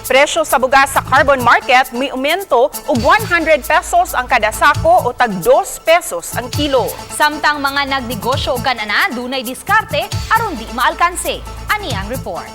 Presyo sa bugas sa carbon market may umento og 100 pesos ang kada sako o tag 2 pesos ang kilo. Samtang mga nagnegosyo og ganana dunay diskarte aron di maalkanse. Ani ang report.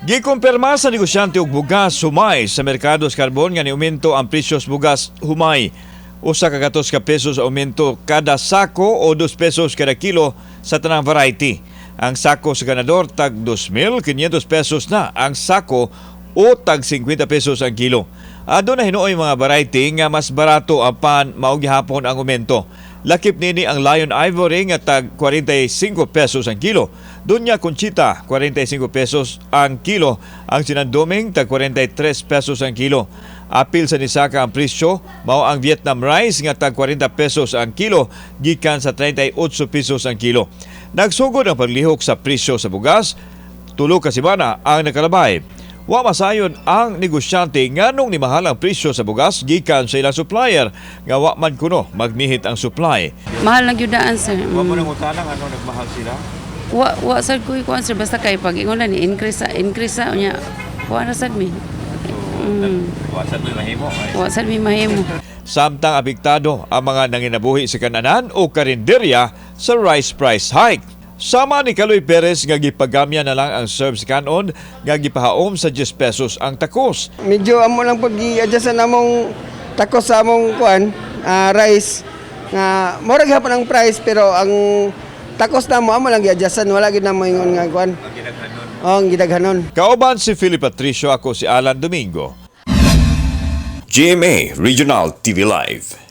Gikumpirma sa negosyante og bugas humay sa merkado sa karbon nga niumento ang presyo sa bugas humay. Usa ka gatos ka pesos aumento kada sako o 2 pesos kada kilo sa tanang variety. Ang sako sa ganador tag 2,500 pesos na ang sako o tag 50 pesos ang kilo. Adto na hinuoy mga variety nga mas barato apan mao gihapon ang aumento. Lakip nini ang Lion Ivory nga tag 45 pesos ang kilo. Dunya Conchita 45 pesos ang kilo. Ang Sinandoming tag 43 pesos ang kilo. Apil sa nisaka ang presyo mao ang Vietnam rice nga tag 40 pesos ang kilo gikan sa 38 pesos ang kilo. Nagsugod ang paglihok sa presyo sa bugas, tulo ka semana ang nakalabay. Wa masayon ang negosyante nganong ni mahal ang presyo sa bugas gikan sa ilang supplier nga wa man kuno magmihit ang supply. Mahal lang gyud daan sir. Wa mo nang utanang ano nagmahal sila? Wa sad ko kuan sir basta kay pag ingon ni increase sa unya. Wa na sad mi. Wa sad mi mahimo. Wa sad mi mahimo. Samtang apektado ang mga nanginabuhi sa kananan o karinderya sa rice price hike. Sama ni Kaloy Perez nga gipagamya na lang ang serves kanon nga gipahaom sa 10 pesos ang takos. Medyo amo lang pag i-adjust na among takos sa among kuan, rice nga mura gyapon ang price pero ang takos na amo lang i-adjustan wala gid na mo ingon nga kuan. Ang gidaghanon. Kauban si Philip Patricio, ako si Alan Domingo. GMA Regional TV Live.